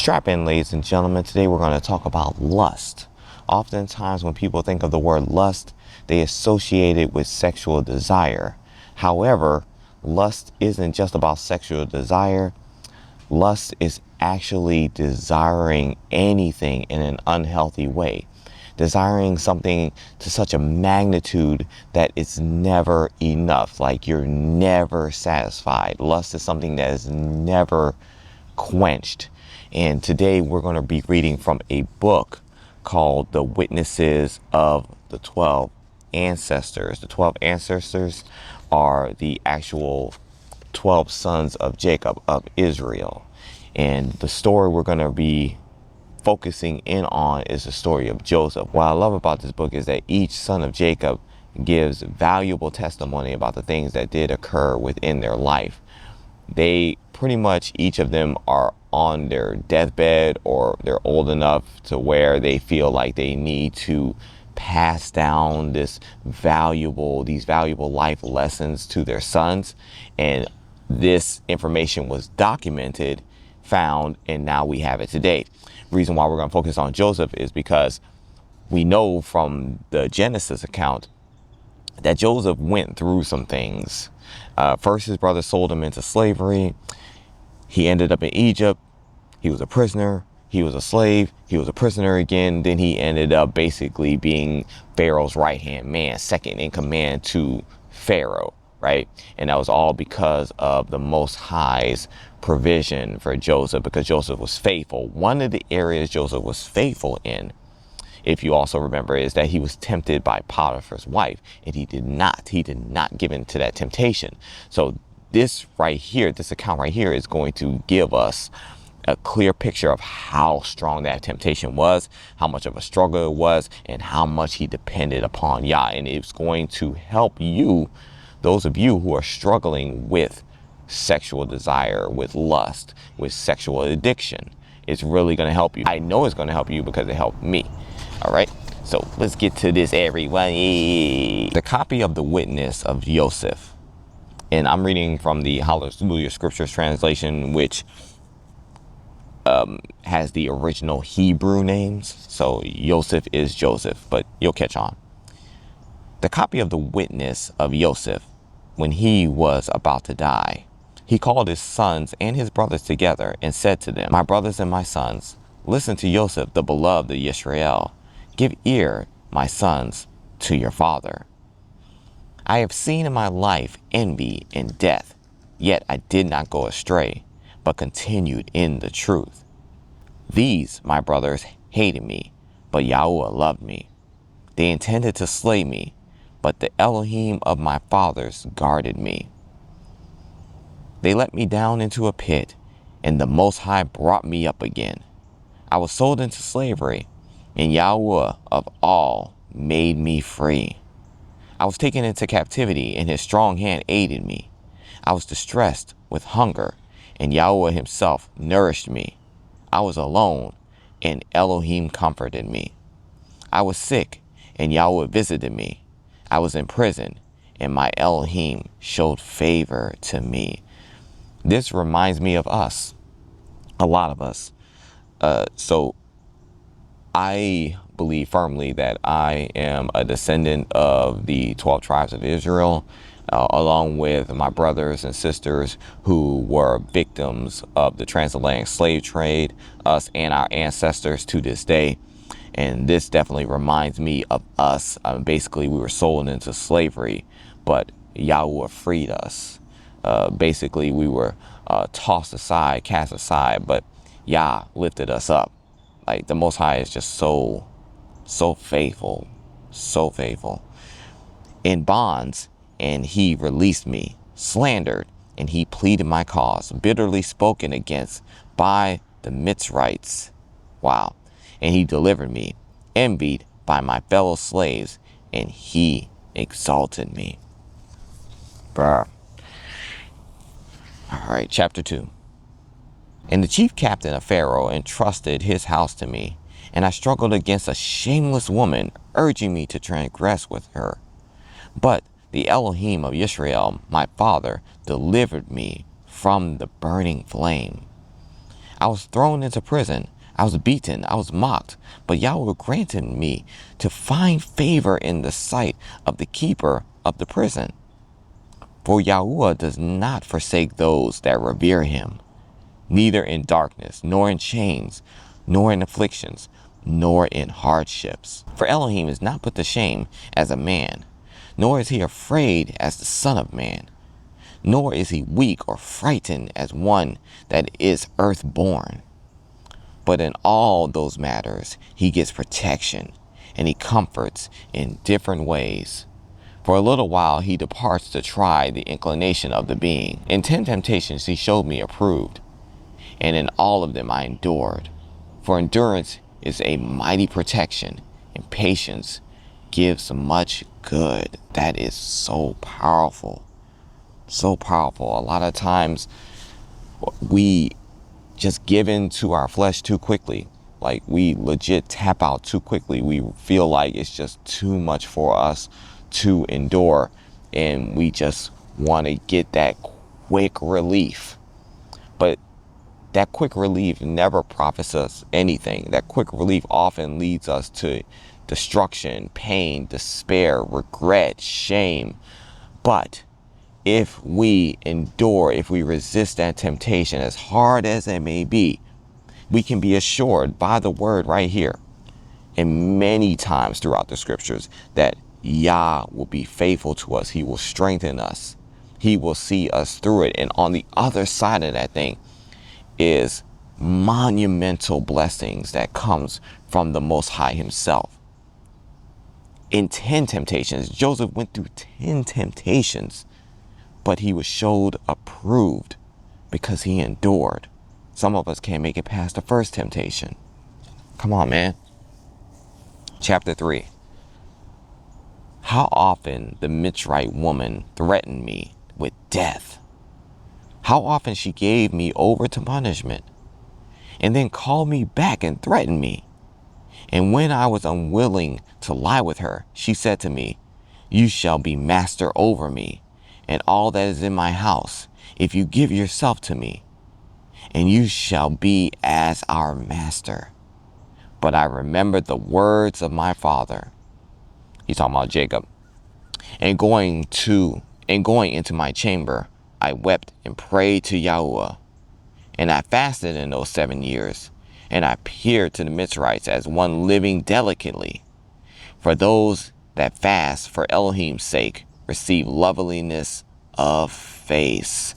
Strap in, ladies and gentlemen. Today we're going to talk about lust. Oftentimes when people think of the word lust, they associate it with sexual desire. However, lust isn't just about sexual desire. Lust is actually desiring anything in an unhealthy way. Desiring something to such a magnitude that it's never enough, like you're never satisfied. Lust is something that is never quenched. And today we're going to be reading from a book called The Witnesses of the 12 Ancestors. The 12 ancestors are the actual 12 sons of Jacob, of Israel. And the story we're going to be focusing in on is the story of Joseph. What I love about this book is that each son of Jacob gives valuable testimony about the things that did occur within their life. They pretty much, each of them are on their deathbed, or they're old enough to where they feel like they need to pass down these valuable life lessons to their sons. And this information was documented, found, and now we have it today. Reason why we're going to focus on Joseph is because we know from the Genesis account that Joseph went through some things. First, his brother sold him into slavery. He ended up in Egypt. He was a prisoner. He was a slave. He was a prisoner again. Then he ended up basically being Pharaoh's right-hand man, second in command to Pharaoh, right? And that was all because of the Most High's provision for Joseph, because Joseph was faithful. One of the areas Joseph was faithful in, if you also remember, is that he was tempted by Potiphar's wife, and he did not give in to that temptation. So this right here, this account right here, is going to give us a clear picture of how strong that temptation was, how much of a struggle it was, and how much he depended upon Yah. And it's going to help you, those of you who are struggling with sexual desire, with lust, with sexual addiction. It's really going to help you. I know it's going to help you because it helped me. All right, so let's get to this, everyone. The copy of the witness of Joseph, and I'm reading from the Hallelujah Scriptures translation, which has the original Hebrew names. So Joseph is Joseph, but you'll catch on. The copy of the witness of Joseph, when he was about to die, he called his sons and his brothers together and said to them, "My brothers and my sons, listen to Joseph, the beloved of Yisrael. Give ear, my sons, to your father. I have seen in my life envy and death, yet I did not go astray, but continued in the truth. These, my brothers, hated me, but Yahweh loved me. They intended to slay me, but the Elohim of my fathers guarded me. They let me down into a pit, and the Most High brought me up again. I was sold into slavery, and Yahweh of all made me free. I was taken into captivity, and his strong hand aided me. I was distressed with hunger, and Yahweh himself nourished me. I was alone, and Elohim comforted me. I was sick, and Yahweh visited me. I was in prison, and my Elohim showed favor to me." This reminds me of us, a lot of us. So I believe firmly that I am a descendant of the 12 tribes of Israel, along with my brothers and sisters who were victims of the transatlantic slave trade, us and our ancestors to this day. And this definitely reminds me of us. Basically, we were sold into slavery, but Yahweh freed us. Basically, we were tossed aside, cast aside, but Yah lifted us up. Like, the Most High is just so faithful, so faithful. In bonds, and he released me. Slandered, and he pleaded my cause. Bitterly spoken against by the Mitzrites. Wow. And he delivered me. Envied by my fellow slaves, and he exalted me. Bruh. All right, chapter 2. And the chief captain of Pharaoh entrusted his house to me, and I struggled against a shameless woman, urging me to transgress with her. But the Elohim of Yisrael, my father, delivered me from the burning flame. I was thrown into prison. I was beaten. I was mocked. But Yahweh granted me to find favor in the sight of the keeper of the prison. For Yahweh does not forsake those that revere him, neither in darkness, nor in chains, nor in afflictions, nor in hardships. For Elohim is not put to shame as a man, nor is he afraid as the son of man, nor is he weak or frightened as one that is earthborn. But in all those matters, he gives protection, and he comforts in different ways. For a little while he departs to try the inclination of the being. In 10 temptations he showed me approved, and in all of them I endured. For endurance is a mighty protection, and patience gives much good. That is so powerful. So powerful. A lot of times we just give in to our flesh too quickly. Like, we legit tap out too quickly. We feel like it's just too much for us to endure, and we just want to get that quick relief. But that quick relief never profits us anything. That quick relief often leads us to destruction, pain, despair, regret, shame. But if we endure, if we resist that temptation, as hard as it may be, we can be assured by the word right here and many times throughout the scriptures that Yah will be faithful to us. He will strengthen us. He will see us through it. And on the other side of that thing is monumental blessings that comes from the Most High himself. In 10 temptations, Joseph went through 10 temptations, but he was showed approved because he endured. Some of us can't make it past the first temptation. Come on, man. Chapter 3. How often the Mitzrite woman threatened me with death. How often she gave me over to punishment and then called me back and threatened me. And when I was unwilling to lie with her, she said to me, "You shall be master over me and all that is in my house, if you give yourself to me, and you shall be as our master." But I remembered the words of my father. He's talking about Jacob. And going into my chamber, I wept and prayed to Yahweh. And I fasted in those 7 years, and I appeared to the Mitzrites as one living delicately. For those that fast for Elohim's sake receive loveliness of face.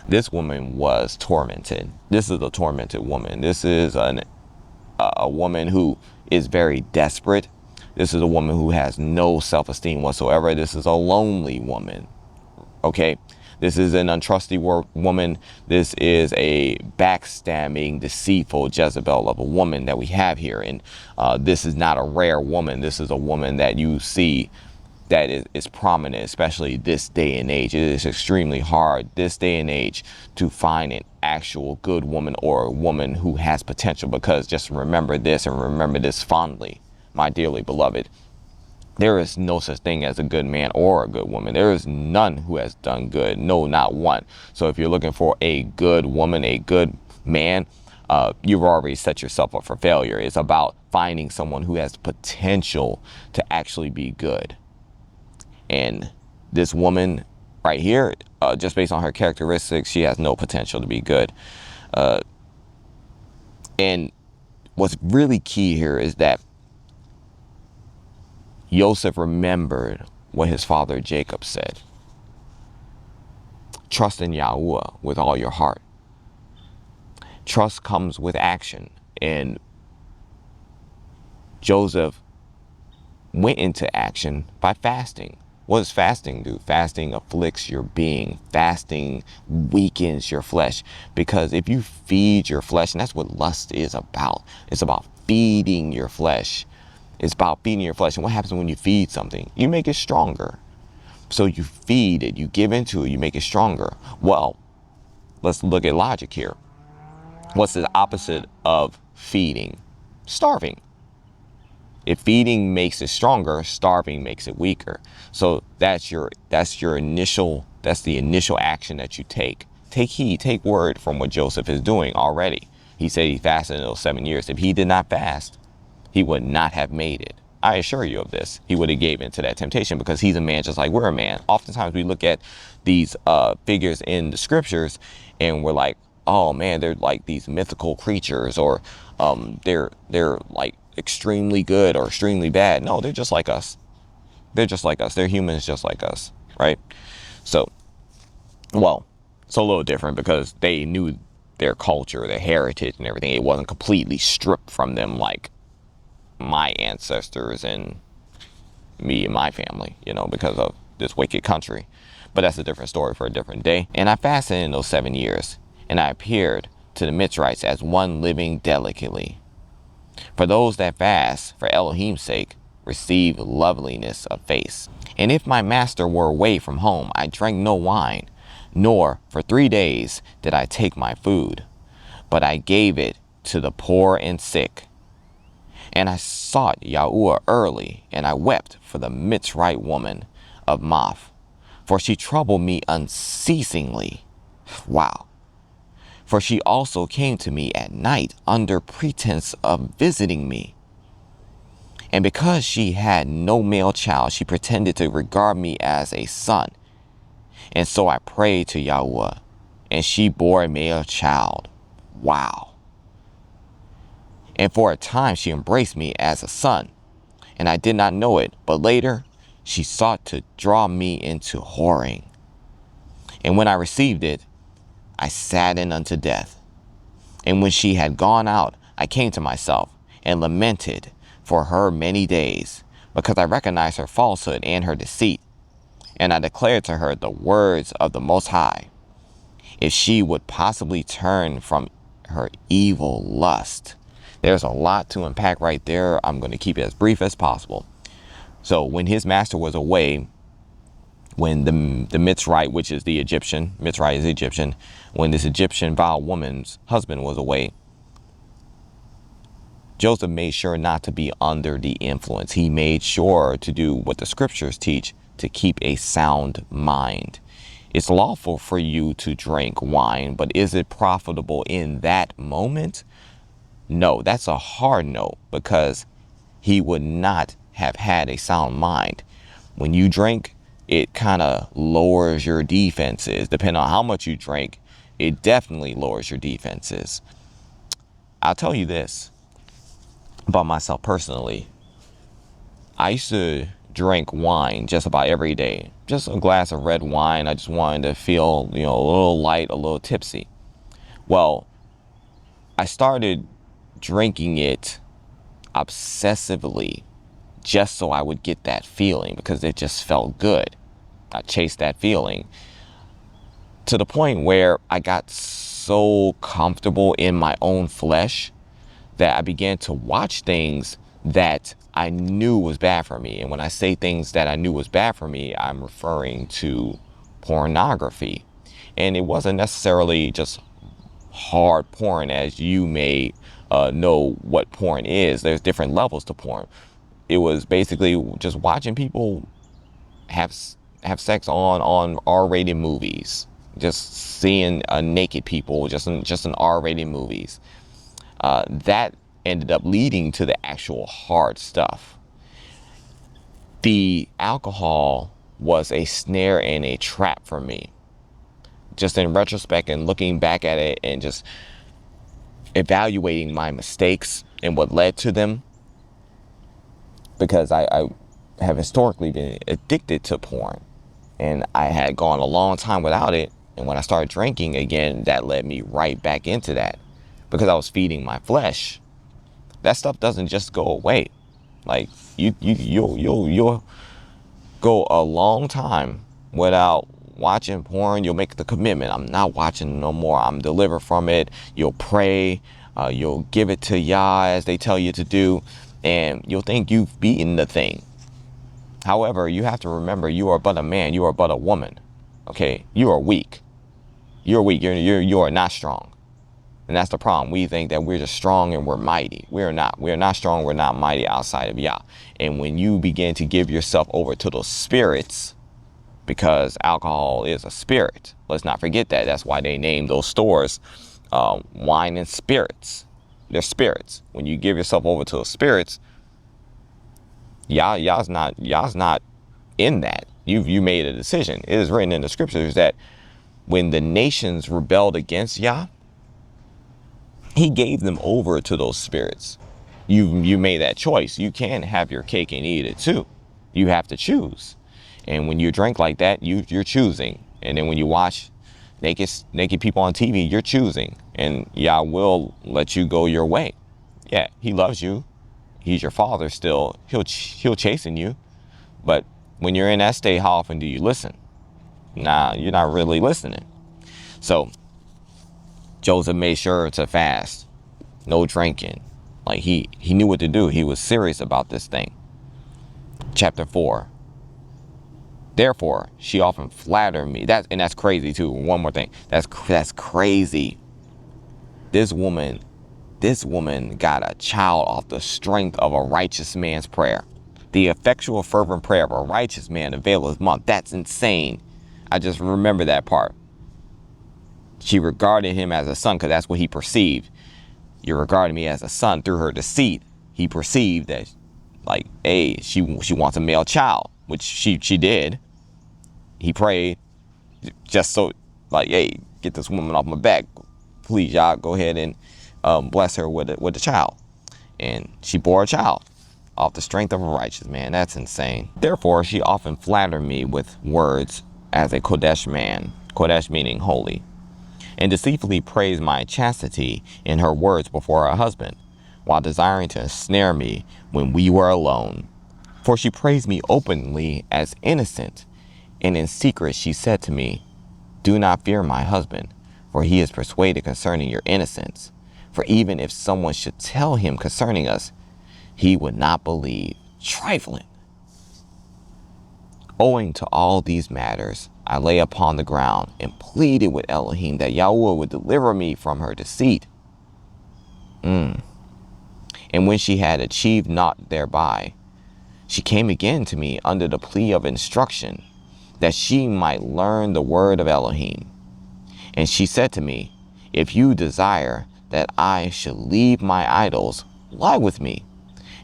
This woman was tormented. This is a tormented woman. This is a woman who is very desperate. This is a woman who has no self-esteem whatsoever. This is a lonely woman. Okay? This is an untrustworthy woman. This is a backstabbing, deceitful Jezebel of a woman that we have here. And this is not a rare woman. This is a woman that you see that is prominent, especially this day and age. It is extremely hard this day and age to find an actual good woman or a woman who has potential, because just remember this and remember this fondly, my dearly beloved. There is no such thing as a good man or a good woman. There is none who has done good. No, not one. So if you're looking for a good woman, a good man, you've already set yourself up for failure. It's about finding someone who has potential to actually be good. And this woman right here, just based on her characteristics, she has no potential to be good. And what's really key here is that Joseph remembered what his father Jacob said. Trust in Yahweh with all your heart. Trust comes with action. And Joseph went into action by fasting. What does fasting do? Fasting afflicts your being. Fasting weakens your flesh. Because if you feed your flesh, and that's what lust is about. It's about feeding your flesh. It's about feeding your flesh. And what happens when you feed something? You make it stronger. So you feed it, you give into it, you make it stronger. Well, let's look at logic here. What's the opposite of feeding? Starving. If feeding makes it stronger, starving makes it weaker. So that's the initial action that you take. Take heed, take word from what Joseph is doing already. He said he fasted in those 7 years. If he did not fast, he would not have made it. I assure you of this. He would have gave into that temptation because he's a man just like we're a man. Oftentimes we look at these figures in the scriptures and we're like, oh man, they're like these mythical creatures, or they're like extremely good or extremely bad. No, they're just like us. They're just like us. They're humans just like us, right? So, well, it's a little different because they knew their culture, their heritage and everything. It wasn't completely stripped from them like my ancestors and me and my family, you know, because of this wicked country. But that's a different story for a different day. And I fasted in those 7 years, and I appeared to the Mitzrites as one living delicately. For those that fast for Elohim's sake receive loveliness of face. And if my master were away from home, I drank no wine, nor for 3 days did I take my food, but I gave it to the poor and sick. And I sought Yahuwah early, and I wept for the Mitzrite woman of Maph, for she troubled me unceasingly. Wow. For she also came to me at night under pretense of visiting me. And because she had no male child, she pretended to regard me as a son. And so I prayed to Yahuwah, and she bore a male child. Wow. And for a time she embraced me as a son, and I did not know it. But later she sought to draw me into whoring. And when I received it, I saddened unto death. And when she had gone out, I came to myself and lamented for her many days, because I recognized her falsehood and her deceit. And I declared to her the words of the Most High, if she would possibly turn from her evil lust. There's a lot to unpack right there. I'm going to keep it as brief as possible. So when his master was away, when the Mitzrite, which is the Egyptian, Mitzrite is Egyptian, when this Egyptian vile woman's husband was away, Joseph made sure not to be under the influence. He made sure to do what the scriptures teach, to keep a sound mind. It's lawful for you to drink wine, but is it profitable in that moment? No, that's a hard no, because he would not have had a sound mind. When you drink, it kind of lowers your defenses. Depending on how much you drink, it definitely lowers your defenses. I'll tell you this about myself personally. I used to drink wine just about every day. Just a glass of red wine. I just wanted to feel, you know, a little light, a little tipsy. Well, I started drinking it obsessively just so I would get that feeling, because it just felt good. I chased that feeling to the point where I got so comfortable in my own flesh that I began to watch things that I knew was bad for me. And when I say things that I knew was bad for me, I'm referring to pornography. And it wasn't necessarily just hard porn, as you may know what porn is. There's different levels to porn. It was basically just watching people have sex on R-rated movies, just seeing naked people just in R-rated movies. That ended up leading to the actual hard stuff. The alcohol was a snare and a trap for me. Just in retrospect and looking back at it and just evaluating my mistakes and what led to them, because I have historically been addicted to porn, and I had gone a long time without it. And when I started drinking again, that led me right back into that, because I was feeding my flesh. That stuff doesn't just go away. Like you'll go a long time without watching porn. You'll make the commitment, I'm not watching no more. I'm delivered from it. You'll pray. You'll give it to Yah as they tell you to do, and you'll think you've beaten the thing. However, you have to remember, you are but a man. You are but a woman. Okay, you are weak. You're weak. You are not strong. And that's the problem. We think that we're just strong and we're mighty. We're not. We're not strong. We're not mighty outside of Yah. And when you begin to give yourself over to those spirits, because alcohol is a spirit, let's not forget that. That's why they named those stores wine and spirits. They're spirits. When you give yourself over to spirits, y'all's not in that. You made a decision. It is written in the scriptures that when the nations rebelled against Yah, he gave them over to those spirits. You made that choice. You can't have your cake and eat it too. You have to choose. And when you drink like that, you're choosing. And then when you watch naked people on TV, you're choosing. And Yah will let you go your way. Yeah, he loves you. He's your father still. He'll chasten you. But when you're in that state, how often do you listen? Nah, you're not really listening. So Joseph made sure to fast, no drinking. Like he knew what to do. He was serious about this thing. Chapter 4. Therefore, she often flattered me. That's crazy too. One more thing. That's crazy. This woman got a child off the strength of a righteous man's prayer. The effectual fervent prayer of a righteous man availeth much. That's insane. I just remember that part. She regarded him as a son because that's what he perceived. You're regarding me as a son. Through her deceit, he perceived that, like, hey, she wants a male child, which she did. He prayed just so, like, hey, get this woman off my back. Please, y'all, go ahead and bless her with a child. And she bore a child off the strength of a righteous man. That's insane. Therefore, she often flattered me with words as a Kodesh man, Kodesh meaning holy, and deceitfully praised my chastity in her words before her husband, while desiring to ensnare me when we were alone. For she praised me openly as innocent, and in secret she said to me, do not fear my husband, for he is persuaded concerning your innocence. For even if someone should tell him concerning us, he would not believe. Trifling. Owing to all these matters, I lay upon the ground and pleaded with Elohim that Yahweh would deliver me from her deceit. And when she had achieved naught thereby, she came again to me under the plea of instruction, that she might learn the word of Elohim. And she said to me, if you desire that I should leave my idols, lie with me,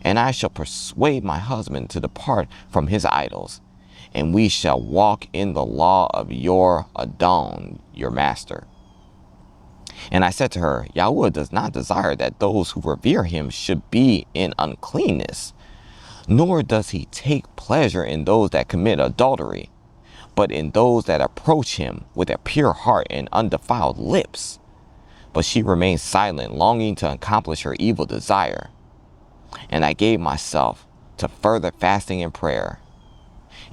and I shall persuade my husband to depart from his idols, and we shall walk in the law of your Adon, your master. And I said to her, Yahweh does not desire that those who revere him should be in uncleanness, nor does he take pleasure in those that commit adultery, but in those that approach him with a pure heart and undefiled lips. But she remained silent, longing to accomplish her evil desire. And I gave myself to further fasting and prayer,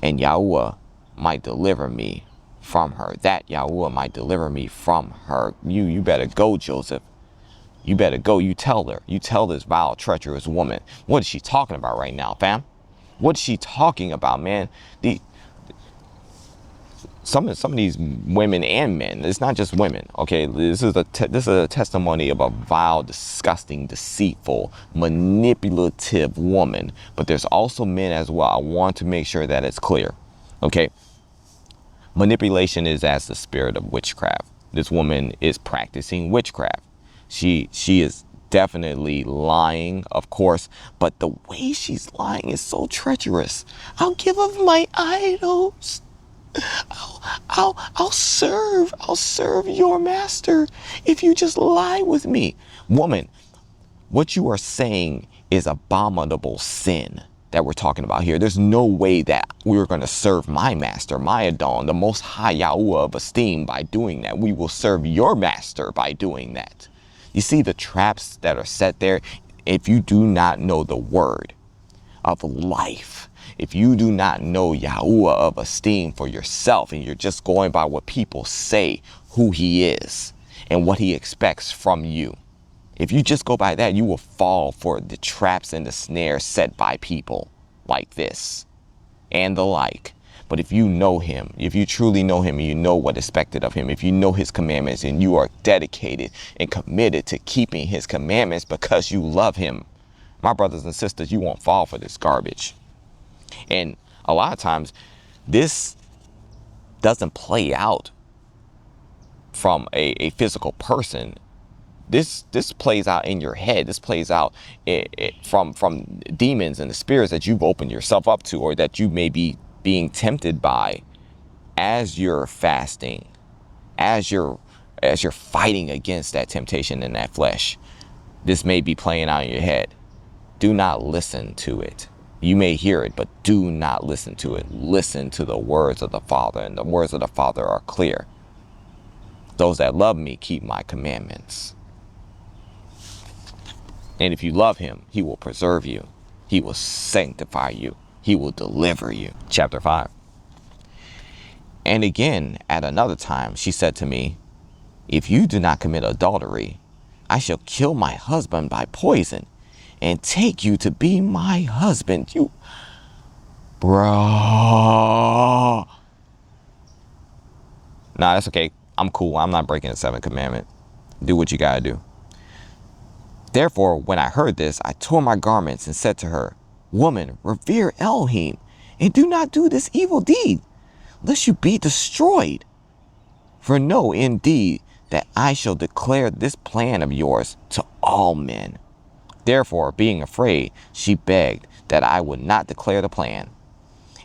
and Yahweh might deliver me from her. That Yahweh might deliver me from her. You better go, Joseph. You better go. You tell her. You tell this vile, treacherous woman. What is she talking about right now, fam? What is she talking about, man? Some of these women and men, it's not just women, okay? This is a testimony of a vile, disgusting, deceitful, manipulative woman. But there's also men as well. I want to make sure that it's clear, okay? Manipulation is as the spirit of witchcraft. This woman is practicing witchcraft. She is definitely lying, of course, but the way she's lying is so treacherous. I'll give up my idols. I'll serve your master if you just lie with me. Woman, what you are saying is abominable sin that we're talking about here. There's no way that we're going to serve my master, my Adon, the most high Yahweh of esteem, by doing that. We will serve your master by doing that. You see the traps that are set there? If you do not know the word of life, if you do not know Yahweh of esteem for yourself, and you're just going by what people say, who he is and what he expects from you, if you just go by that, you will fall for the traps and the snares set by people like this and the like. But if you know him, if you truly know him, and you know what is expected of him, if you know his commandments and you are dedicated and committed to keeping his commandments because you love him, my brothers and sisters, you won't fall for this garbage. And a lot of times this doesn't play out from a physical person. This plays out in your head. This plays out from demons and the spirits that you've opened yourself up to, or that you may be being tempted by as you're fasting, as you're fighting against that temptation in that flesh. This may be playing out in your head. Do not listen to it. You may hear it, but do not listen to it. Listen to the words of the Father, and the words of the Father are clear. Those that love me keep my commandments. And if you love him, he will preserve you. He will sanctify you. He will deliver you. Chapter 5. And again, at another time, she said to me, if you do not commit adultery, I shall kill my husband by poison and take you to be my husband. You, bruh. Nah, that's okay. I'm cool. I'm not breaking the seventh commandment. Do what you gotta do. Therefore, when I heard this, I tore my garments and said to her, woman, revere Elohim and do not do this evil deed, lest you be destroyed. For know indeed that I shall declare this plan of yours to all men. Therefore, being afraid, she begged that I would not declare the plan.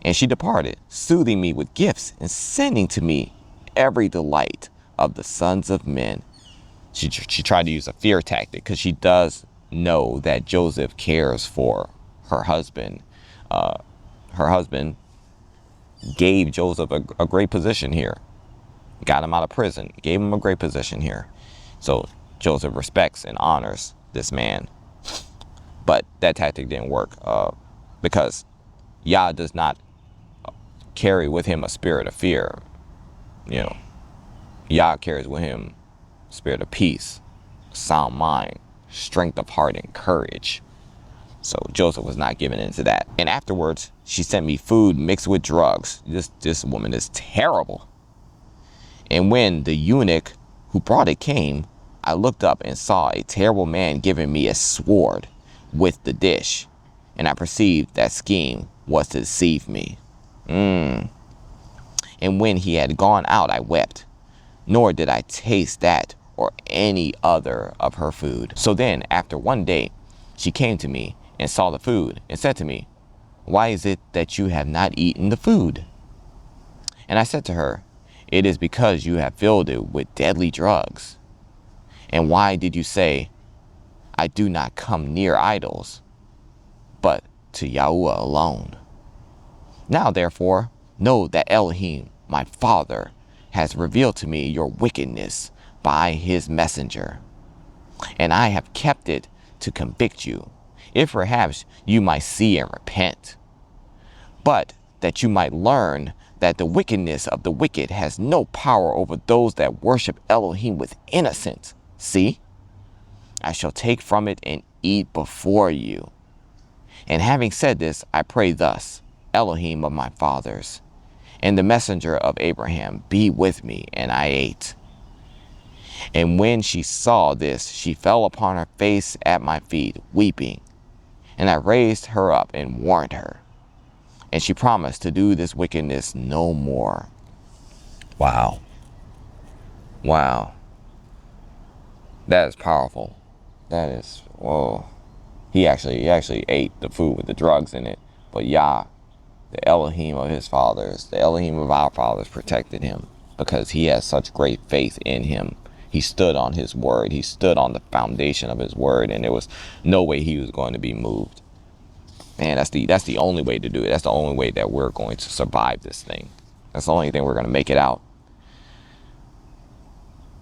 And she departed, soothing me with gifts and sending to me every delight of the sons of men. She tried to use a fear tactic because she does know that Joseph cares for her husband. Her husband gave Joseph a great position here. Got him out of prison, gave him a great position here. So Joseph respects and honors this man. But that tactic didn't work because Yah does not carry with him a spirit of fear. You know, Yah carries with him a spirit of peace, sound mind, strength of heart, and courage. So Joseph was not giving into that. And afterwards, she sent me food mixed with drugs. This woman is terrible. And when the eunuch who brought it came, I looked up and saw a terrible man giving me a sword with the dish. And I perceived that scheme was to deceive me. And when he had gone out, I wept, nor did I taste that or any other of her food. So then, after one day, she came to me and saw the food and said to me, why is it that you have not eaten the food? And I said to her, it is because you have filled it with deadly drugs. And why did you say, I do not come near idols, but to Yahuwah alone? Now, therefore, know that Elohim, my Father, has revealed to me your wickedness by his messenger. And I have kept it to convict you, if perhaps you might see and repent. But that you might learn that the wickedness of the wicked has no power over those that worship Elohim with innocence. See, I shall take from it and eat before you. And having said this, I pray thus, Elohim of my fathers, and the messenger of Abraham, be with me. And I ate. And when she saw this, she fell upon her face at my feet, weeping. And I raised her up and warned her. And she promised to do this wickedness no more. Wow. Wow. That is powerful. That is, whoa. He actually ate the food with the drugs in it. But Yah, the Elohim of his fathers, the Elohim of our fathers, protected him because he has such great faith in him. He stood on his word. He stood on the foundation of his word, and there was no way he was going to be moved. Man, that's the only way to do it. That's the only way that we're going to survive this thing. That's the only thing we're going to make it out.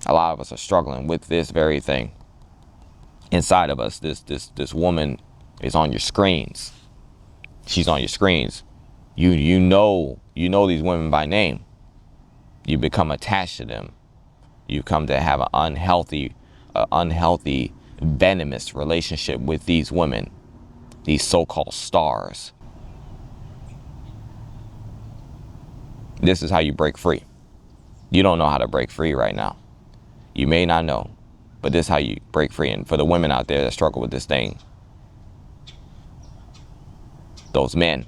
A lot of us are struggling with this very thing. Inside of us, this woman is on your screens. She's on your screens. You know these women by name. You become attached to them. You come to have an unhealthy, venomous relationship with these women, these so-called stars. This is how you break free. You don't know how to break free right now. You may not know, but this is how you break free. And for the women out there that struggle with this thing, those men,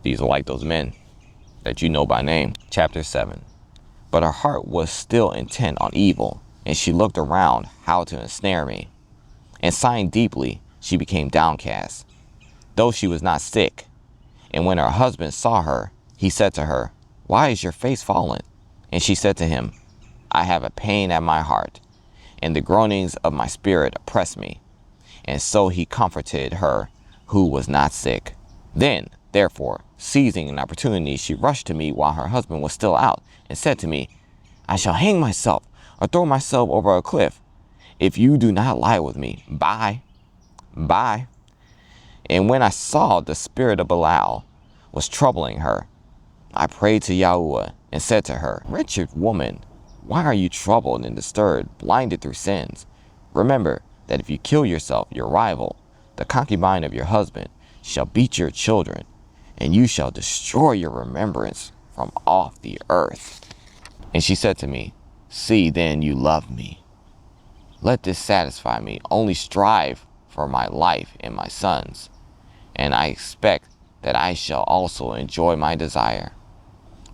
these are like those men that you know by name. Chapter 7. But her heart was still intent on evil, and she looked around how to ensnare me. And sighing deeply, she became downcast, though she was not sick. And when her husband saw her, he said to her, "Why is your face fallen?" And she said to him, "I have a pain at my heart, and the groanings of my spirit oppress me." And so he comforted her who was not sick. Then, therefore, seizing an opportunity, she rushed to me while her husband was still out, and said to me, "I shall hang myself or throw myself over a cliff. If you do not lie with me, bye, bye." And when I saw the spirit of Belial was troubling her, I prayed to Yahuwah and said to her, "Wretched woman, why are you troubled and disturbed, blinded through sins? Remember that if you kill yourself, your rival, the concubine of your husband, shall beat your children, and you shall destroy your remembrance from off the earth." And she said to me, "See, then you love me. Let this satisfy me. Only strive for my life and my sons, and I expect that I shall also enjoy my desire."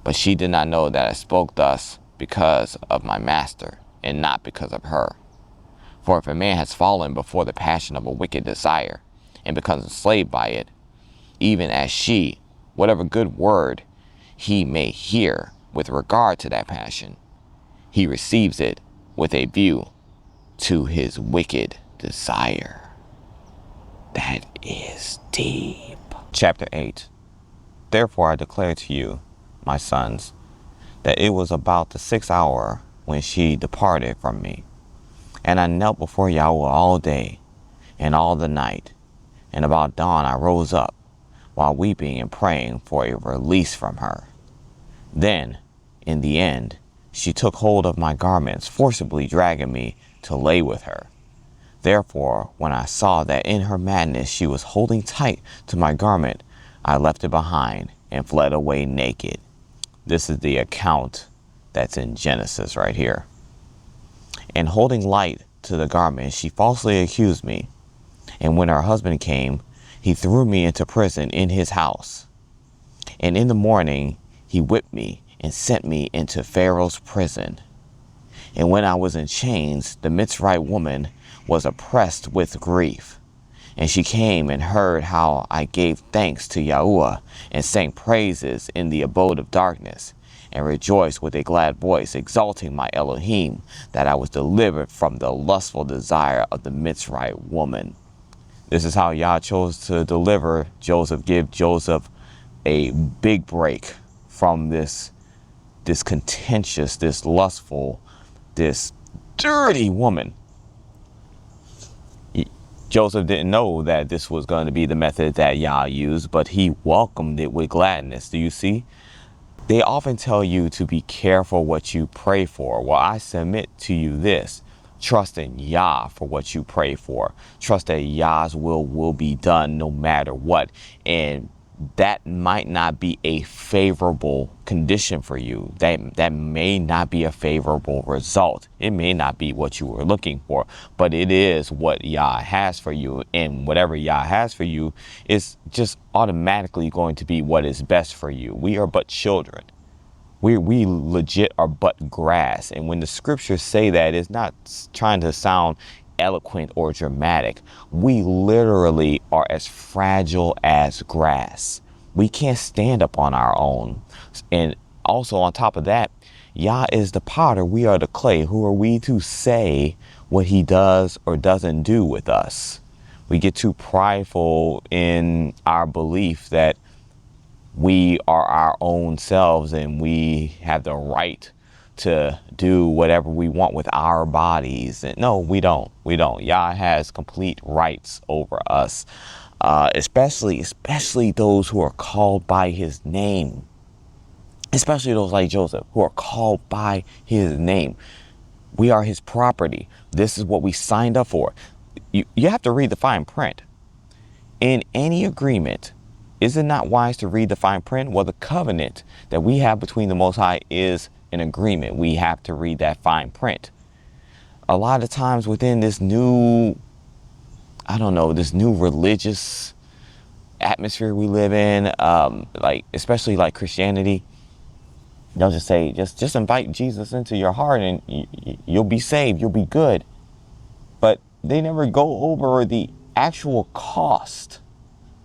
But she did not know that I spoke thus because of my master, and not because of her. For if a man has fallen before the passion of a wicked desire, and becomes enslaved by it, even as she, whatever good word he may hear with regard to that passion, he receives it with a view to his wicked desire. That is deep. Chapter 8. Therefore I declare to you, my sons, that it was about the 6th hour when she departed from me. And I knelt before Yahweh all day and all the night. And about dawn I rose up, while weeping and praying for a release from her. Then, in the end, she took hold of my garments, forcibly dragging me to lay with her. Therefore, when I saw that in her madness she was holding tight to my garment, I left it behind and fled away naked. This is the account that's in Genesis right here. And holding light to the garment, she falsely accused me. And when her husband came, he threw me into prison in his house. And in the morning, he whipped me and sent me into Pharaoh's prison. And when I was in chains, the Mitzrite woman was oppressed with grief. And she came and heard how I gave thanks to Yahuwah and sang praises in the abode of darkness, and rejoiced with a glad voice, exalting my Elohim, that I was delivered from the lustful desire of the Mitzrite woman. This is how Yah chose to deliver Joseph, give Joseph a big break from this contentious, this lustful, this dirty woman. Joseph didn't know that this was going to be the method that Yah used, but he welcomed it with gladness. Do you see? They often tell you to be careful what you pray for. Well, I submit to you this. Trust in Yah for what you pray for. Trust that Yah's will be done no matter what. And that might not be a favorable condition for you. That may not be a favorable result. It may not be what you were looking for, but it is what Yah has for you. And whatever Yah has for you is just automatically going to be what is best for you. We are but children. We legit are but grass. And when the scriptures say that, it's not trying to sound eloquent or dramatic. We literally are as fragile as grass. We can't stand up on our own. And also on top of that, Yah is the potter, we are the clay. Who are we to say what he does or doesn't do with us? We get too prideful in our belief that we are our own selves and we have the right to do whatever we want with our bodies. And no, we don't. Yah has complete rights over us, especially those who are called by his name, especially those like Joseph who are called by his name. We are his property. This is what we signed up for. You have to read the fine print. In any agreement, is it not wise to read the fine print? Well, the covenant that we have between the Most High is an agreement. We have to read that fine print. A lot of times within this new, this new religious atmosphere we live in, especially like Christianity, They'll just say, just invite Jesus into your heart and you'll be saved. You'll be good. But they never go over the actual cost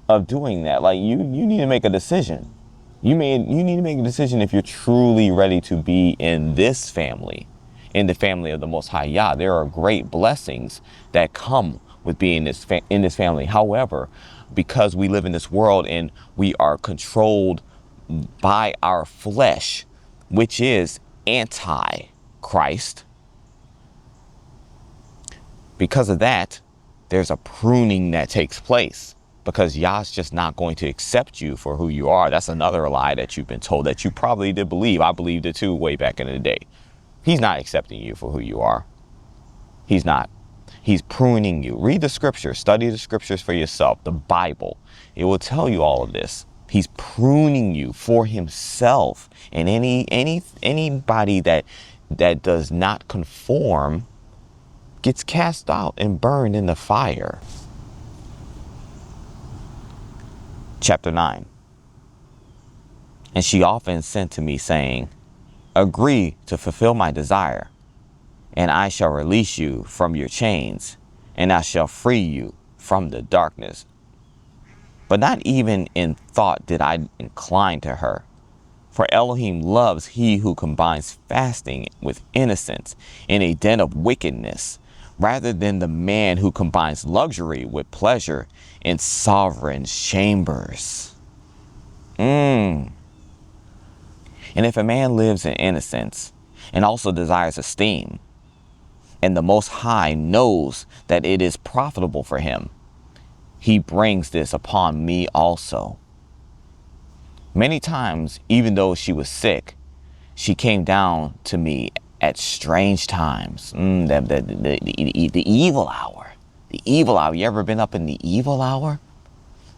of doing that. Like you need to make a decision. You need to make a decision if you're truly ready to be in this family, in the family of the Most High Yah. There are great blessings that come with being in this family. However, because we live in this world and we are controlled by our flesh, which is anti-Christ, because of that, there's a pruning that takes place. Because Yah's just not going to accept you for who you are. That's another lie that you've been told that you probably did believe. I believed it too way back in the day. He's not accepting you for who you are. He's not. He's pruning you. Read the scriptures. Study the scriptures for yourself. The Bible. It will tell you all of this. He's pruning you for himself. And anybody that does not conform gets cast out and burned in the fire. Chapter 9. And she often sent to me, saying, agree to fulfill my desire, and I shall release you from your chains, and I shall free you from the darkness. But not even in thought did I incline to her. For Elohim loves he who combines fasting with innocence in a den of wickedness, rather than the man who combines luxury with pleasure in sovereign chambers. And if a man lives in innocence and also desires esteem, and the Most High knows that it is profitable for him, he brings this upon me also. Many times, even though she was sick, she came down to me at strange times. The evil hour. The evil hour. You ever been up in the evil hour?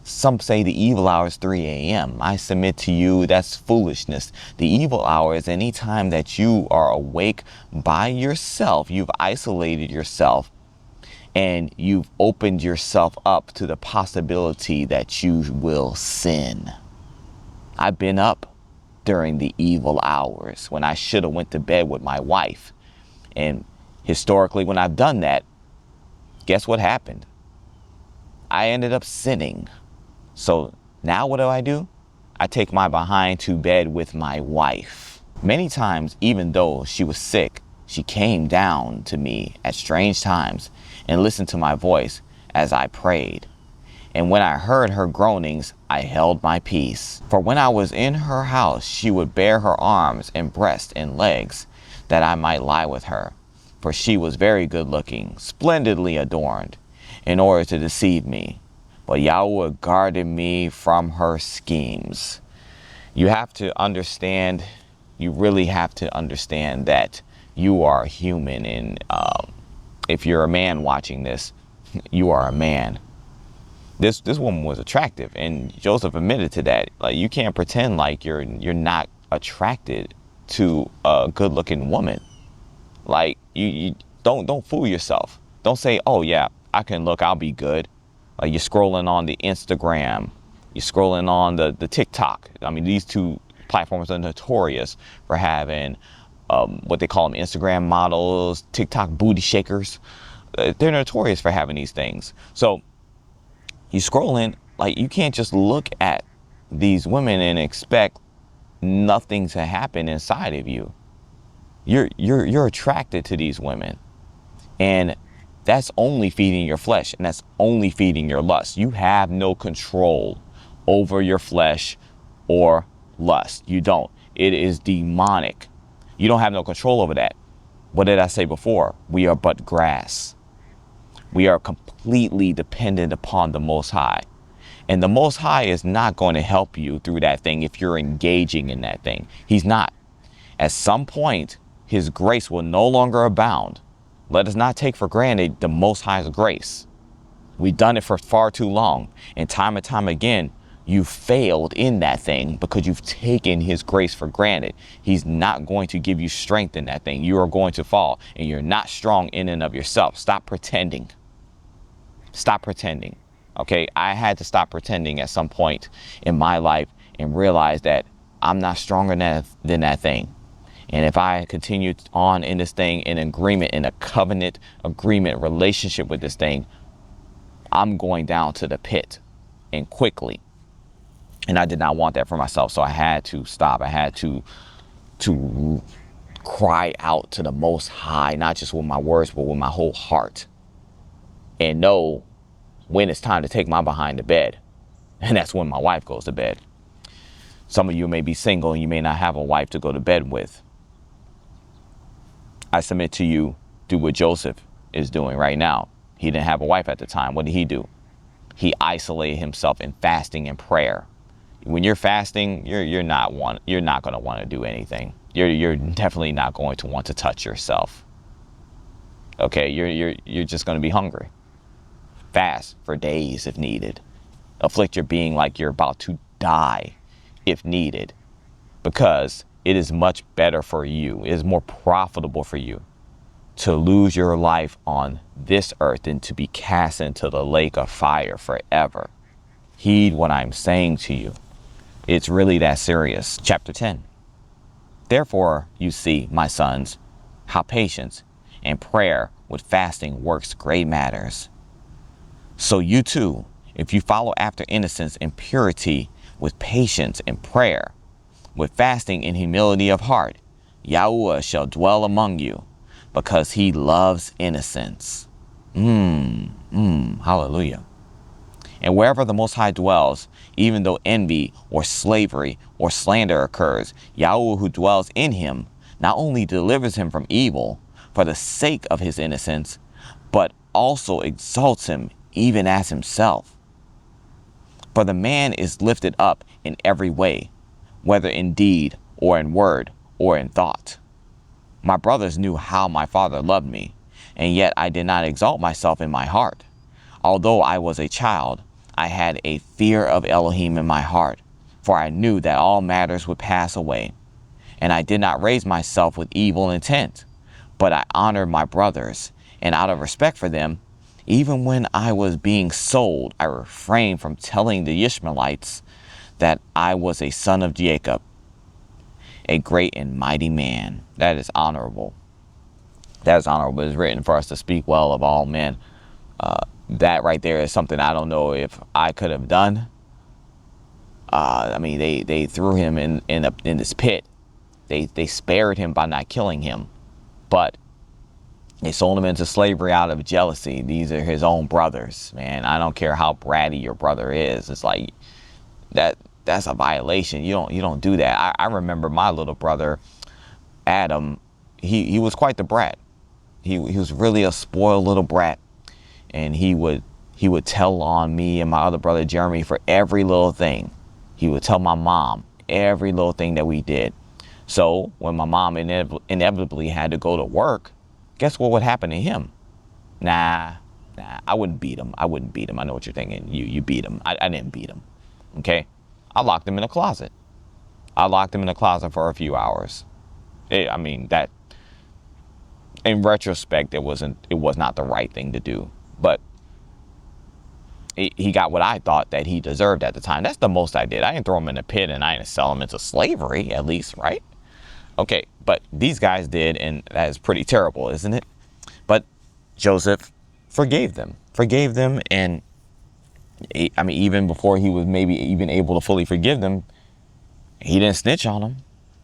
Some say the evil hour is 3 a.m. I submit to you that's foolishness. The evil hour is any time that you are awake by yourself. You've isolated yourself and you've opened yourself up to the possibility that you will sin. I've been up during the evil hours when I should have went to bed with my wife. And historically, when I've done that, guess what happened? I ended up sinning. So now what do? I take my behind to bed with my wife. Many times, even though she was sick, she came down to me at strange times and listened to my voice as I prayed. And when I heard her groanings, I held my peace. For when I was in her house, she would bare her arms and breast and legs, that I might lie with her. For she was very good looking, splendidly adorned, in order to deceive me. But Yahweh guarded me from her schemes. You have to understand, you really have to understand that you are human. And if you're a man watching this, you are a man. This woman was attractive, and Joseph admitted to that. Like, you can't pretend like you're not attracted to a good-looking woman. Like, you don't fool yourself. Don't say, oh yeah, I can look, I'll be good. You're scrolling on the Instagram, you're scrolling on the TikTok. I mean, these two platforms are notorious for having what they call them Instagram models, TikTok booty shakers. They're notorious for having these things. So you scrolling, like, you can't just look at these women and expect nothing to happen inside of you. You're attracted to these women, and that's only feeding your flesh, and that's only feeding your lust. You have no control over your flesh or lust. You don't. It is demonic. You don't have no control over that. What did I say before? We are but grass. We are completely dependent upon the Most High. And the Most High is not going to help you through that thing if you're engaging in that thing. He's not. At some point, his grace will no longer abound. Let us not take for granted the Most High's grace. We've done it for far too long. And time again, you failed in that thing because you've taken his grace for granted. He's not going to give you strength in that thing. You are going to fall, and you're not strong in and of yourself. Stop pretending. Stop pretending. Okay, I had to stop pretending at some point in my life and realize that I'm not stronger than that thing. And if I continue on in this thing in agreement, in a covenant agreement relationship with this thing, I'm going down to the pit, and quickly. And I did not want that for myself. So I had to stop. I had to cry out to the Most High, not just with my words, but with my whole heart, and know when it's time to take my behind to bed. And that's when my wife goes to bed. Some of you may be single and you may not have a wife to go to bed with. I submit to you, do what Joseph is doing right now. He didn't have a wife at the time. What did he do? He isolated himself in fasting and prayer. When you're fasting, you're not going to want to do anything. You're definitely not going to want to touch yourself. Okay, you're just going to be hungry. Fast for days if needed. Afflict your being like you're about to die if needed, because it is much better for you. It is more profitable for you to lose your life on this earth than to be cast into the lake of fire forever. Heed what I'm saying to you. It's really that serious. Chapter 10. Therefore, you see, my sons, how patience and prayer with fasting works great matters. So you too, if you follow after innocence and purity with patience and prayer, with fasting and humility of heart, Yahuwah shall dwell among you, because he loves innocence. Hallelujah. And wherever the Most High dwells, even though envy or slavery or slander occurs, Yahuwah who dwells in him not only delivers him from evil for the sake of his innocence, but also exalts him even as himself. For the man is lifted up in every way, whether in deed or in word or in thought. My brothers knew how my father loved me, and yet I did not exalt myself in my heart. Although I was a child, I had a fear of Elohim in my heart, for I knew that all matters would pass away. And I did not raise myself with evil intent, but I honored my brothers, and out of respect for them, even when I was being sold, I refrained from telling the Ishmaelites that I was a son of Jacob, a great and mighty man. That is honorable. That is honorable. It's written for us to speak well of all men. That right there is something I don't know if I could have done. They threw him in this pit. They spared him by not killing him, but they sold him into slavery out of jealousy. These are his own brothers, man. I don't care how bratty your brother is. It's like that's a violation. You don't do that. I remember my little brother, Adam. He was quite the brat. He was really a spoiled little brat, and he would tell on me and my other brother Jeremy for every little thing. He would tell my mom every little thing that we did. So when my mom inevitably had to go to work, guess what would happen to him? Nah, I wouldn't beat him. I know what you're thinking. You beat him. I didn't beat him. Okay? I locked him in a closet. For a few hours. That in retrospect, it was not the right thing to do. But he got what I thought that he deserved at the time. That's the most I did. I didn't throw him in a pit, and I didn't sell him into slavery, at least, right? Okay, but these guys did, and that is pretty terrible, isn't it? But Joseph forgave them, and even before he was maybe even able to fully forgive them, he didn't snitch on them.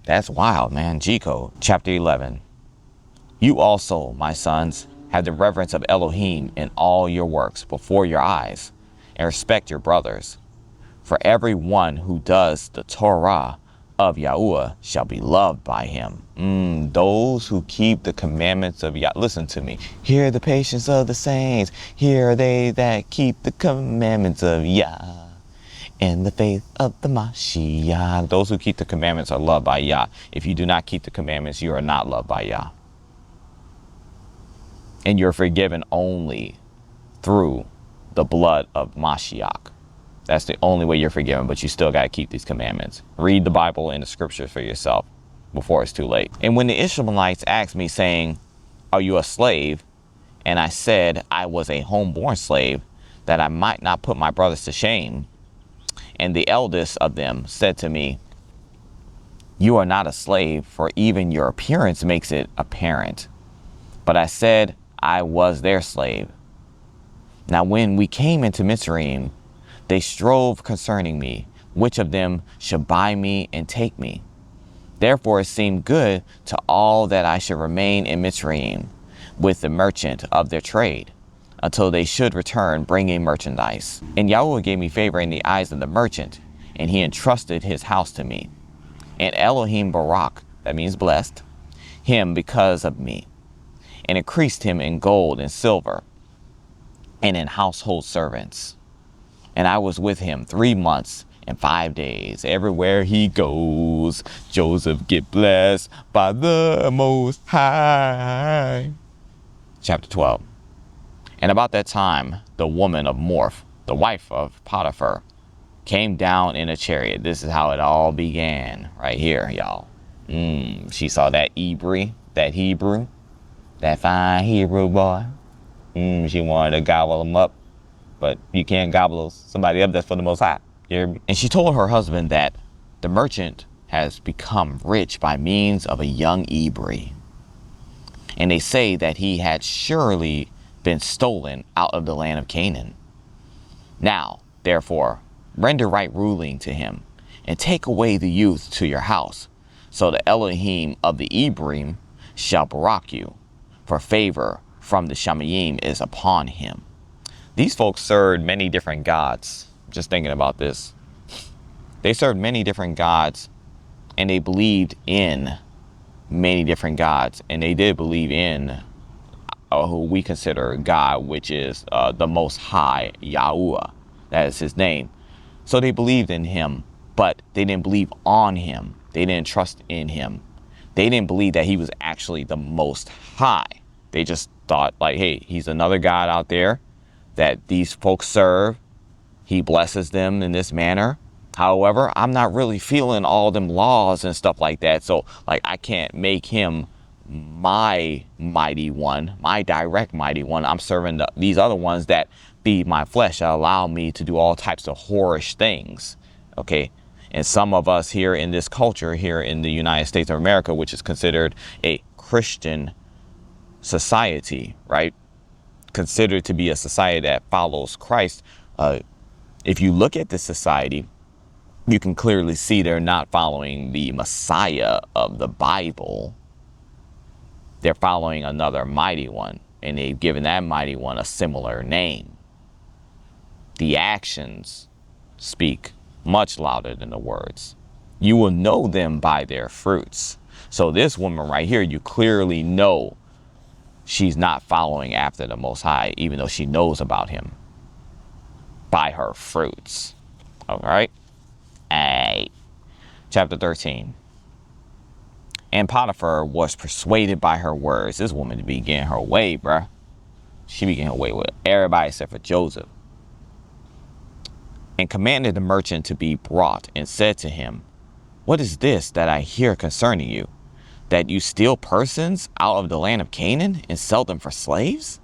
That's wild, man. G-code. Chapter 11. You also, my sons, have the reverence of Elohim in all your works before your eyes, and respect your brothers. For every one who does the Torah of Yahuwah shall be loved by him. Those who keep the commandments of Yah. Listen to me. Hear the patience of the saints. Here are they that keep the commandments of Yah and the faith of the Mashiach. Those who keep the commandments are loved by Yah. If you do not keep the commandments, you are not loved by Yah. And you're forgiven only through the blood of Mashiach. That's the only way you're forgiven, but you still got to keep these commandments. Read the Bible and the scriptures for yourself before it's too late. And when the Ishmaelites asked me, saying, are you a slave? And I said I was a homeborn slave, that I might not put my brothers to shame. And the eldest of them said to me, You are not a slave, for even your appearance makes it apparent. But I said I was their slave. Now when we came into Mitzrayim, they strove concerning me, which of them should buy me and take me. Therefore it seemed good to all that I should remain in Mitzrayim with the merchant of their trade, until they should return bringing merchandise. And Yahweh gave me favor in the eyes of the merchant, and he entrusted his house to me. And Elohim Barak, that means blessed, him because of me, and increased him in gold and silver, and in household servants. And I was with him 3 months and 5 days. Everywhere he goes, Joseph get blessed by the Most High. Chapter 12. And about that time, the woman of Morph, the wife of Potiphar, came down in a chariot. This is how it all began right here, y'all. She saw that Hebrew, that fine Hebrew boy. She wanted to gobble him up, but you can't gobble somebody up that's for the Most High. You hear me? And she told her husband that the merchant has become rich by means of a young Hebrew. And they say that he had surely been stolen out of the land of Canaan. Now, therefore, render right ruling to him, and take away the youth to your house, so the Elohim of the Hebrew shall barak you, for favor from the Shamayim is upon him. These folks served many different gods. Just thinking about this. They served many different gods, and they believed in many different gods, and they did believe in who we consider God, which is the Most High, Yahuwah. That is his name. So they believed in him, but they didn't believe on him. They didn't trust in him. They didn't believe that he was actually the Most High. They just thought like, hey, he's another God out there that these folks serve. He blesses them in this manner. However, I'm not really feeling all them laws and stuff like that. So like, I can't make him my mighty one, my direct mighty one. I'm serving these other ones that feed my flesh, that allow me to do all types of whorish things. Okay. And some of us here in this culture here in the United States of America, which is considered a Christian society, right? Considered to be a society that follows Christ. If you look at this society, you can clearly see they're not following the Messiah of the Bible. They're following another mighty one, and they've given that mighty one a similar name. The actions speak much louder than the words. You will know them by their fruits. So this woman right here, you clearly know she's not following after the Most High, even though she knows about him, by her fruits. All right. Chapter 13. And Potiphar was persuaded by her words. This woman be getting her way, bruh. She be getting her way with everybody except for Joseph. And commanded the merchant to be brought, and said to him, what is this that I hear concerning you, that you steal persons out of the land of Canaan and sell them for slaves?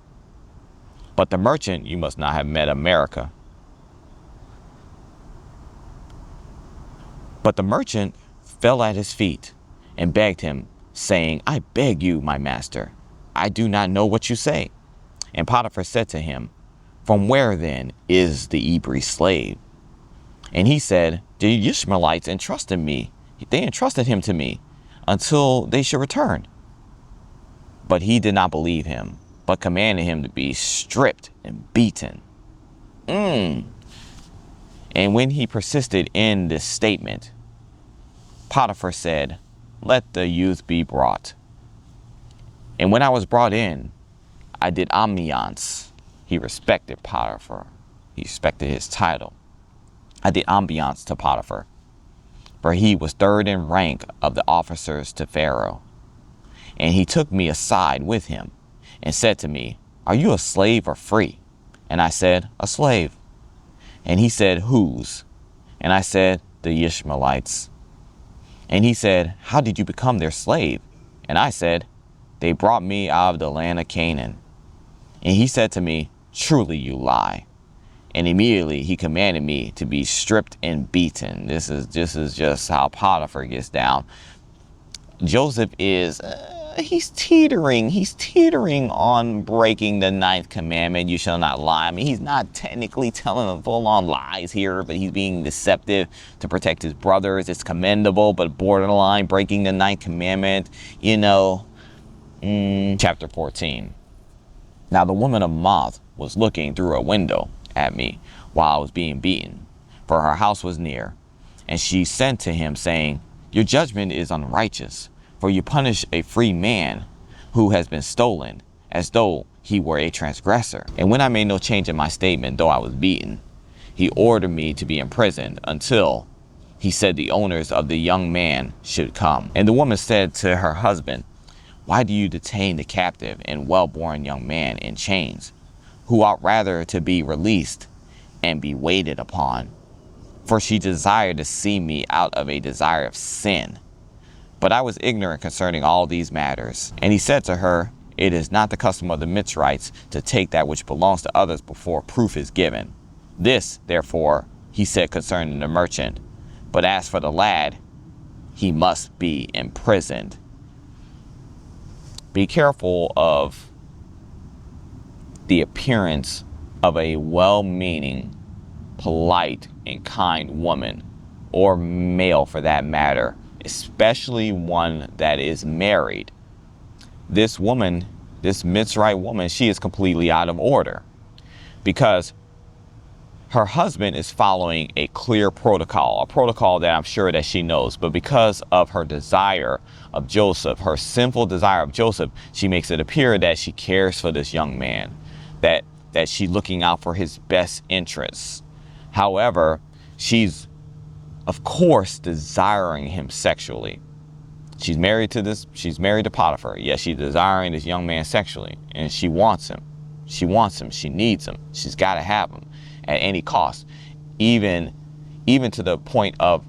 But the merchant, you must not have met America. But the merchant fell at his feet and begged him, saying, I beg you, my master, I do not know what you say. And Potiphar said to him, from where then is the Hebrew slave? And he said, the Ishmaelites entrusted me. They entrusted him to me until they should return. But he did not believe him, but commanded him to be stripped and beaten. And when he persisted in this statement, Potiphar said, let the youth be brought. And when I was brought in, I did ambiance. He respected Potiphar. He respected his title. I did ambiance to Potiphar, for he was third in rank of the officers to Pharaoh. And he took me aside with him and said to me, are you a slave or free? And I said, a slave. And he said, whose? And I said, the Ishmaelites. And he said, how did you become their slave? And I said, they brought me out of the land of Canaan. And he said to me, truly you lie. And immediately he commanded me to be stripped and beaten. This is just how Potiphar gets down. Joseph is, he's teetering on breaking the 9th commandment. You shall not lie. I mean, he's not technically telling them full-on lies here, but he's being deceptive to protect his brothers. It's commendable, but borderline breaking the 9th commandment, you know. Chapter 14. Now the woman of Moth was looking through a window at me while I was being beaten, for her house was near. And she sent to him, saying, your judgment is unrighteous, for you punish a free man who has been stolen, as though he were a transgressor. And when I made no change in my statement, though I was beaten, he ordered me to be imprisoned until he said the owners of the young man should come. And the woman said to her husband, why do you detain the captive and well-born young man in chains, who ought rather to be released and be waited upon? For she desired to see me out of a desire of sin. But I was ignorant concerning all these matters. And he said to her, it is not the custom of the Mitzrites to take that which belongs to others before proof is given. This, therefore, he said concerning the merchant. But as for the lad, he must be imprisoned. Be careful of the appearance of a well-meaning, polite, and kind woman, or male for that matter, especially one that is married. This woman, this Mitzrite woman, she is completely out of order because her husband is following a clear protocol, a protocol that I'm sure that she knows. But because of her desire of Joseph, her sinful desire of Joseph, she makes it appear that she cares for this young man, that she's looking out for his best interests. However, she's, of course, desiring him sexually. She's married to Potiphar. Yes, she's desiring this young man sexually, and she wants him. She wants him. She needs him. She's got to have him at any cost, even to the point of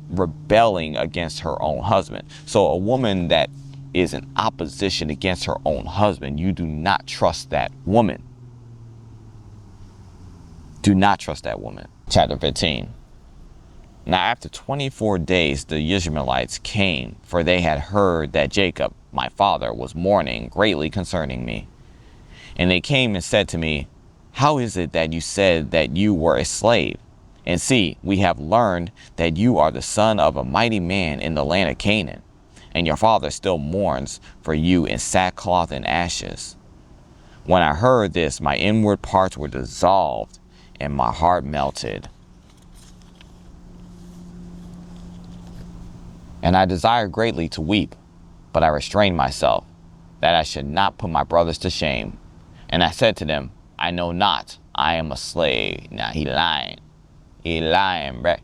rebelling against her own husband. So a woman that is in opposition against her own husband, you do not trust that woman. Do not trust that woman. Chapter 15. Now after 24 days, the Ishmaelites came, for they had heard that Jacob, my father, was mourning greatly concerning me. And they came and said to me, how is it that you said that you were a slave? And see, we have learned that you are the son of a mighty man in the land of Canaan, and your father still mourns for you in sackcloth and ashes. When I heard this, my inward parts were dissolved, and my heart melted. And I desired greatly to weep, but I restrained myself, that I should not put my brothers to shame. And I said to them, I know not, I am a slave. Now he lying, bruh.